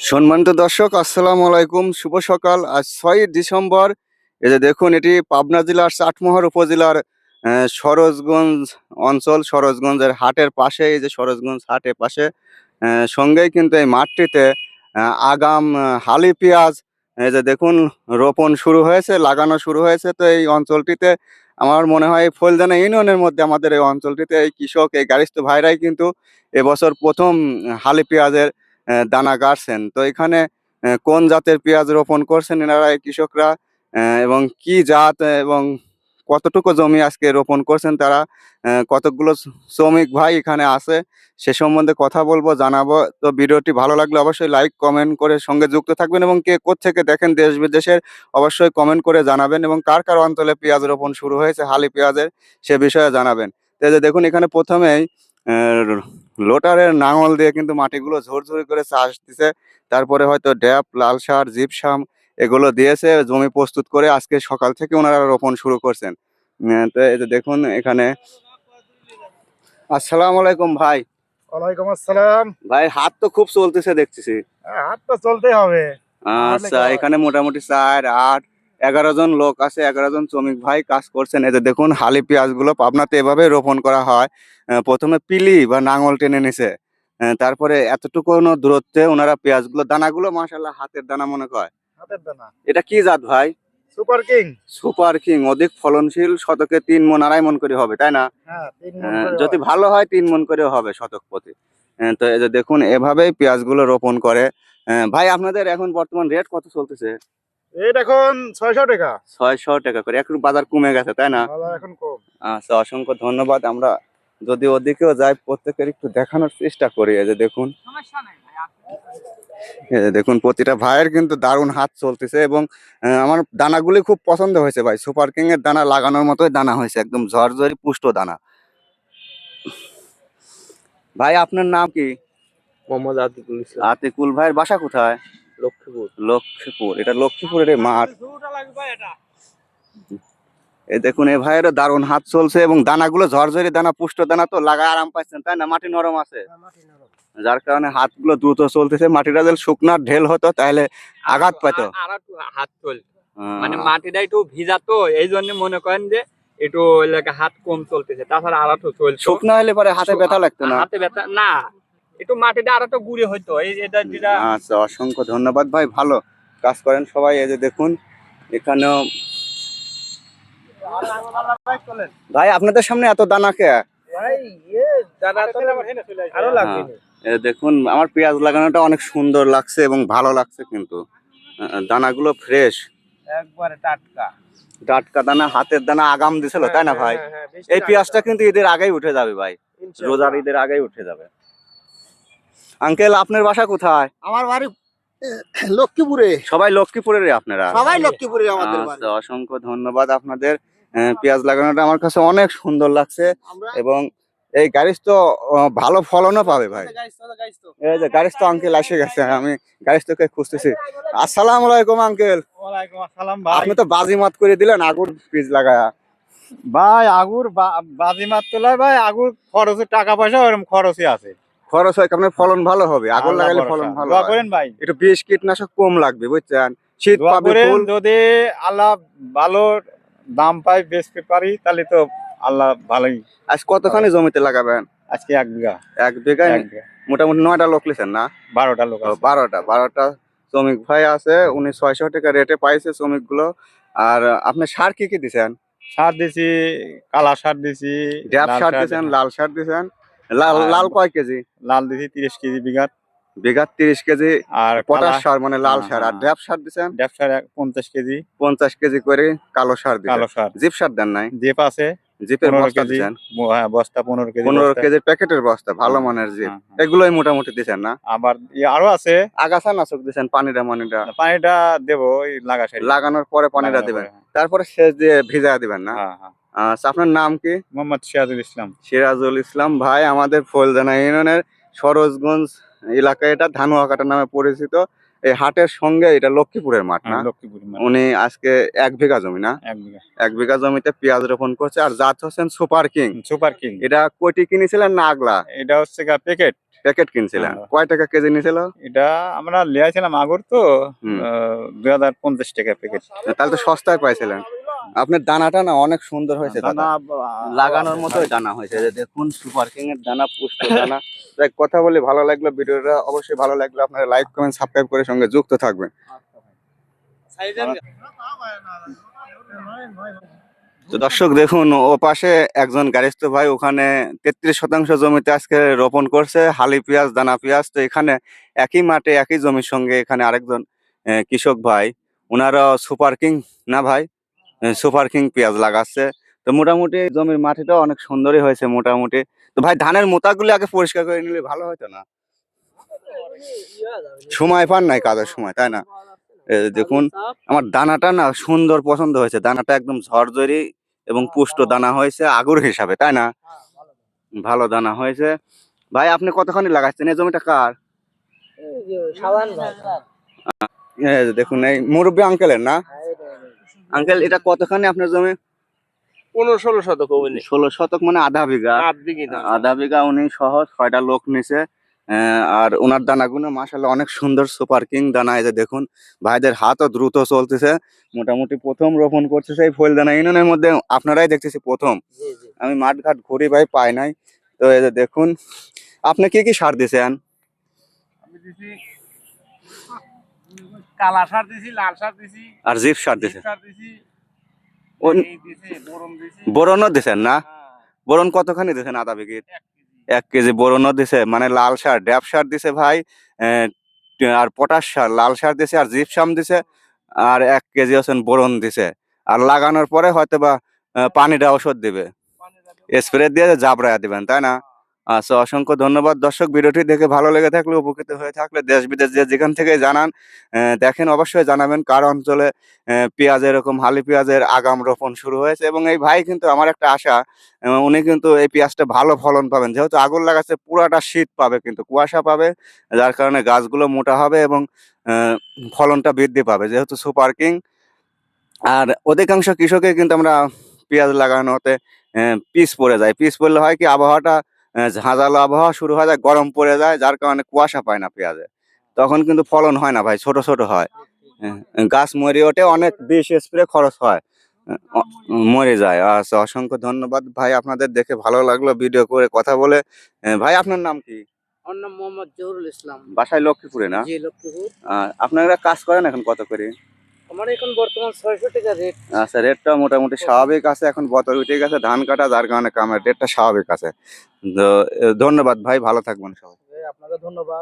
সম্মানিত দর্শক, আসসালামু আলাইকুম। শুভ সকাল। আজ 6ই ডিসেম্বর। এই যে দেখুন, এটি পাবনা জেলার চাটমোহর উপজেলার সরোজগঞ্জ অঞ্চল। সরোজগঞ্জের হাটের পাশে, এই যে সরোজগঞ্জ হাটের পাশে সঙ্গেই কিন্তু এই মাঠটিতে আগাম হালি পেঁয়াজ এই যে দেখুন রোপণ শুরু হয়েছে, লাগানো শুরু হয়েছে। তো এই অঞ্চলটিতে আমার মনে হয় ফলদানা ইউনিয়নের মধ্যে আমাদের এই অঞ্চলটিতে এই কৃষক, এই গারিস্থ ভাইরাই কিন্তু এবছর প্রথম হালি পেঁয়াজের দানা গাড়ছেন। তো এখানে কোন জাতের পেঁয়াজ রোপণ করছেন এনারা এই কৃষকরা, এবং কি জাত এবং কতটুকু জমি আজকে রোপণ করছেন তারা, কতগুলো শ্রমিক ভাই এখানে আছে, সে সম্বন্ধে কথা বলবো, জানাবো। তো ভিডিওটি ভালো লাগলে অবশ্যই লাইক কমেন্ট করে সঙ্গে যুক্ত থাকবেন, এবং কে কোত্থেকে দেখেন দেশ বিদেশের অবশ্যই কমেন্ট করে জানাবেন, এবং কার কার অঞ্চলে পেঁয়াজ রোপণ শুরু হয়েছে হালি পেঁয়াজের সে বিষয়ে জানাবেন। তো এই যে দেখুন, এখানে প্রথমেই লোটারের নাঙল দিয়ে কিন্তু মাটিগুলো ঝুরঝুরি করে চাষ দিছে। তারপরে হয়তো ড্যাপ, লাল সার, জিপসাম এগুলো দিয়েছে, জমি প্রস্তুত করে আজকে সকাল থেকে ওনারা রোপণ শুরু করছেন। তো এই যে দেখুন এখানে। আসসালামু আলাইকুম ভাই। ওয়ালাইকুম আসসালাম। ভাই, হাত তো খুব চলতেছে দেখতেছি। হাত তো চলতেই হবে। আচ্ছা, এখানে মোটামুটি 4, 8, 11 জন লোক আছে, 11 জন শ্রমিক ভাই কাজ করছেন। এই যে দেখুন, হালি পেঁয়াজ গুলো পাবনাতে এভাবে রোপণ করা হয়। প্রথমে পিলি বা নাঙল টেনে নিছে, তারপরে এতটুকু দূরত্বে ওনারা পেঁয়াজ গুলো, দানাগুলো মাশাআল্লাহ হাতের দানা মনে হয়। হাতের দানা। এটা কি জাত ভাই? Super king. সুপার কিং অধিক ফলনশীল, শতকে 3 মণ 2.5 মণ করে হবে, তাই না? হ্যাঁ, 3 মণ করে যদি হয়। ভালো হয় 3 মণ করে হবে শতক প্রতি। তো এই যে দেখুন এভাবেই পেঁয়াজ গুলো রোপণ করে। ভাই, আপনাদের এখন বর্তমান রেট কত চলতেছে? এই এখন 600 টাকা। 600 টাকা করে। একটু বাজার কমে গেছে, তাই না? বাজার এখন কম। আচ্ছা, অসংখ্য ধন্যবাদ। আমরা যদি ওদিকেও যাই, প্রত্যেকের একটু দেখানোর চেষ্টা করি। এই যে দেখুন, এই যে দেখুন প্রতিটা ভাইয়ের কিন্তু দারুণ হাত চলতেছে, এবং আমার দানাগুলি খুব পছন্দ হয়েছে ভাই। সুপার কিং এর দানা লাগানোর মতোই দানা হয়েছে, একদম ঝরঝরি পুষ্ট দানা। ভাই, আপনার নাম কি? মোহাম্মদ আতিকুল ইসলাম। আতিকুল ভাইয়ের বাসা কোথায়? লক্ষ্মীপুর। লক্ষ্মীপুর। এটা লক্ষ্মীপুরের মাঠ। এই দেখুন এই ভাইয়ের দারুণ হাত চলছে, এবং দানাগুলো ঝরঝরি দানা, পুষ্ট দানা, তো লাগায় আরাম পাচ্ছেন, তাই না? মাটি নরম আছে, যার কারণে হাতগুলো দ্রুত চলতেছে। মাটিটা যদি শুকনার ঢেল হতো তাহলে আঘাত পাইতো। হাত চলছে, মানে মাটিটা একটু ভিজা, তো এই জন্য মনে করেন যে একটু হাত কম চলতেছে। তাছাড়া আড়াটো চলছে। শুকনা হলে পরে হাতে ব্যথা লাগতো না? হাতে ব্যথা না, একটু মাটিটা আড়াটো গুঁড়ি হইতো। এই এটা যেটা। আচ্ছা, অসংখ্য ধন্যবাদ ভাই, ভালো কাজ করেন সবাই। এই যে দেখুন এখানেও। ভাই, আপনাদের সামনে এত দানা কে? দেখুন, আমার পেঁয়াজ লাগানোটা অনেক সুন্দর লাগছে এবং ভালো লাগছে, কিন্তু দানাগুলো ফ্রেশ, একবারে টাটকা। টাটকা দানা, হাতের দানা আগাম দিছিল, তাই না ভাই? এই পেঁয়াজটা কিন্তু ঈদের আগেই উঠে যাবে ভাই, রোজার ঈদের আগেই উঠে যাবে। আঙ্কেল, আপনার বাসা কোথায়? আমার বাড়ি লক্ষ্মীপুরে। সবাই লক্ষ্মীপুরের আপনারা? সবাই লক্ষ্মীপুরে আমাদের বাড়ি। আচ্ছা, অসংখ্য ধন্যবাদ আপনাদের। পেঁয়াজ লাগানোটা আমার কাছে অনেক সুন্দর লাগছে, এবং এই গাড়িস তো ভালো ফলনও পাবে ভাই। এই যে গাড়িস তো আঙ্কেল এসে গেছে, আমি গাড়িস তোকে খুঁজতেছি। আসসালামু আলাইকুম আঙ্কেল। ওয়ালাইকুম আসসালাম ভাই। আপনি তো বাজিমাত করে দিলেন আগুর বীজ লাগায়া। ভাই আগুর বাজি মার তোলায় ভাই, আগুর খরচের টাকা পয়সা ওরকম খরচই আছে। খরচ হয়, আপনার ফলন ভালো হবে। আগুন লাগালে ফলন ভালো দোয়া হয়। করেন ভাই। একটু বিষ কীটনাশক কম লাগবে, বুঝছেন? শীত দোয়া পাবে করেন, ফুল। যদি আল্লাহ ভালো দাম পাই বেচতে পারি তাহলে তো আল্লাহ ভালোই। আজ কতখানি জমিতে লাগাবেন? আজকে 1 বিঘা। 1 বিঘায় 1 বিঘা। মোটামুটি 9টা লোক লিছেন না? 12টা লোক আছে। 12টা শ্রমিক ভাই আছে। উনি 600 টাকা রেটে পাইছে শ্রমিক গুলো। আর আপনি সার কি কি দিছেন? সার দিছি, কালা সার দিছি, ড্যাপ লাল সার দিছেন, লাল সার দিছেন। লাল আর লাল কয় কেজি? লাল দিছি 30 কেজি বিঘা। বিঘা 30 কেজি। আর পটাশ কালা সার মানে লাল সার। আর হ্যাঁ, ড্যাপ সার দিছেন ড্যাপ সার 50 কেজি। 50 কেজি করে কালো সার দিছেন। কালো সার। জিপ সার দেন নাই? জিপ আছে জিপের 15 বস্তা কেজি। দিছেন? হ্যাঁ, বস্তা 15 কেজি। 15 বস্তা। কেজির প্যাকেটের বস্তা, ভালো হ্যাঁ, মানের জিপ। হ্যাঁ, হ্যাঁ। এগুলোই মোটামুটি দিছেন না? আবার আরো আছে। আগাছা নাশক দিছেন, পানিটা মানিটা? পানিটা দেবো ওই লাগানোর পরে পানিটা লাগানোর দিবেন, পরে, হ্যাঁ। তারপরে সেচ দিয়ে ভিজা দিবেন না? হ্যাঁ, হ্যাঁ। আচ্ছা, আপনার নাম কি? মোহাম্মদ সিরাজুল ইসলাম। সিরাজুল ইসলাম ভাই, আমাদের ফলদানা ইউনিয়নের সরোজগঞ্জ এলাকায়, এটা ধানুয়াকাটা নামে পরিচিত। এই হাটের সঙ্গে এটা লক্ষ্মীপুরের মাঠ না? লক্ষ্মীপুর উনি আজকে 1 বিঘা জমি না, 1 বিঘা 1 বিঘা জমিতে পেঁয়াজ রোপণ করছে। আর জাত হচ্ছেন সুপার কিং। Super king. এটা কয়টি কিনেছিলেন না আগলা? এটা হচ্ছে গা প্যাকেট। প্যাকেট কিনছিলেন, হ্যাঁ। কয় টাকা কেজি নিয়েছিল? এটা আমরা লিয়াছিলাম আগুর তো হুম। 2050 টাকা প্যাকেট। তাহলে তো সস্তায় পাইছিলেন। আপনার দানাটা না অনেক সুন্দর হয়েছে দাদা, লাগানোর মতোই দানা হয়েছে। এই যে দেখুন সুপার কিং এর দানা, পুষ্ট দানা। তাই কথা বলে ভালো লাগলো, ভিডিওটা অবশ্যই ভালো লাগলো। আপনারা লাইক কমেন্ট সাবস্ক্রাইব করে সঙ্গে যুক্ত থাকবেন। তো দর্শক দেখুন, ও পাশে একজন গারিস্থ ভাই ওখানে 33% জমিতে আজকে রোপণ করছে হালি পেঁয়াজ, দানা পেঁয়াজ। তো এখানে একই মাঠে একই জমির সঙ্গে এখানে আরেকজন কৃষক ভাই, ওনারা সুপার কিং না ভাই, সুপার কিং পেঁয়াজ লাগাচ্ছে। তো মোটামুটি জমির মাটিটা অনেক সুন্দরই হয়েছে মোটামুটি। তো ভাই ধানের মোতাগুলি আগে পরিষ্কার করে নিলে ভালো হতো না? সময় পান নাই কাজের সময়, তাই না? এই যে দেখুন আমার দানাটা না সুন্দর পছন্দ হয়েছে, দানাটা একদম ঝরঝরি এবং পুষ্ট দানা হয়েছে আগুর হিসাবে, তাই না? ভালো দানা হয়েছে। ভাই আপনি কতখানি লাগাচ্ছেন? এই জমিটা কার? এই যে দেখুন, এই মুরব্বী আঙ্কেলের না? আঙ্কেল এটা কতখানি আপনার জমি? 15-16 শতক। 16 শতক মানে আধা বিঘা। আধা বিঘা উনি সহ 6টা লোক নিছে। আর ওনার দানাগুলো মাশাআল্লাহ অনেক সুন্দর সুপার কিং দানা। এই যে দেখুন ভাইদের হাতও দ্রুত চলতেছে, মোটামুটি প্রথম রোপণ করতেছে এই ফলদানা ইউনিয়নের মধ্যে। আপনারাই দেখতেছি প্রথম, আমি মাঠ ঘাট ঘুরি ভাই পাই নাই। তো এই যে দেখুন, আপনি কি কি সার দিছেন? আমি দিছি কালা সার দিছি, লাল সার দিছি, আর জিপ সার দিছেন? সার দিছি, ও- এই দিছি, বোরন দিছি। বোরনও দিছেন না? হ্যাঁ, বোরন কতখানি দিছেন আধা বিঘিত? 1 কেজি। 1 কেজি বোরনও দিছে, মানে লাল সার ড্যাপ সার দিছে ভাই, আর পটাশ সার লাল সার দিছে, আর জিপসাম দিছে, আর 1 কেজি হচ্ছেন বোরন দিছে। আর লাগানোর পরে হয়তো বা পানিটা ওষুধ দিবে, স্প্রে দিয়ে জাবরায়া দিবেন, তাই না? আচ্ছা, অসংখ্য ধন্যবাদ। দর্শক ভিডিওটি দেখে ভালো লেগে থাকলে, উপকৃত হয়ে থাকলে দেশ বিদেশ যেখান থেকে জানান দেখেন অবশ্যই জানাবেন কার অঞ্চলে পেঁয়াজ এরকম হালি পেঁয়াজের আগাম রোপণ শুরু হয়েছে। এবং এই ভাই কিন্তু আমার একটা আশা, উনি কিন্তু এই পেঁয়াজটা ভালো ফলন পাবেন, যেহেতু আগুন লাগাচ্ছে পুরাটা শীত পাবে কিন্তু কুয়াশা পাবে, যার কারণে গাছগুলো মোটা হবে এবং ফলনটা বৃদ্ধি পাবে যেহেতু সুপার কিং। আর অধিকাংশ কৃষকের কিন্তু আমরা পেঁয়াজ লাগানোতে পিছ পড়ে যায়। পিছ পড়লে হয় কি, আবহাওয়াটা ঝাঁঝালো আবহাওয়া শুরু হয়ে যায়, গরম পড়ে যায়, যার কারণে কুয়াশা পায় না পেঁয়াজে, তখন কিন্তু ফলন হয় না ভাই, ছোট ছোট হয়। গাছ মরে ওঠে, অনেক বিষ স্প্রে খরচ হয়, মরে যায়। আচ্ছা, অসংখ্য ধন্যবাদ ভাই, আপনাদের দেখে ভালো লাগলো ভিডিও করে কথা বলে। ভাই আপনার নাম কি? আমার নাম মোহাম্মদ জহুরুল ইসলাম। বাসায় লক্ষ্মীপুরে না? জি, লক্ষ্মীপুর। আপনারা কাজ করেন এখন কত করে? আমার এখন বর্তমান 600 টাকা রেট। আচ্ছা, রেটটা মোটামুটি স্বাভাবিক আছে, এখন বতর উঠে গেছে ধান কাটা, যার কারণে কামের রেটটা স্বাভাবিক আছে। তো ধন্যবাদ ভাই, ভালো থাকবেন সবাই। আপনাকে ধন্যবাদ।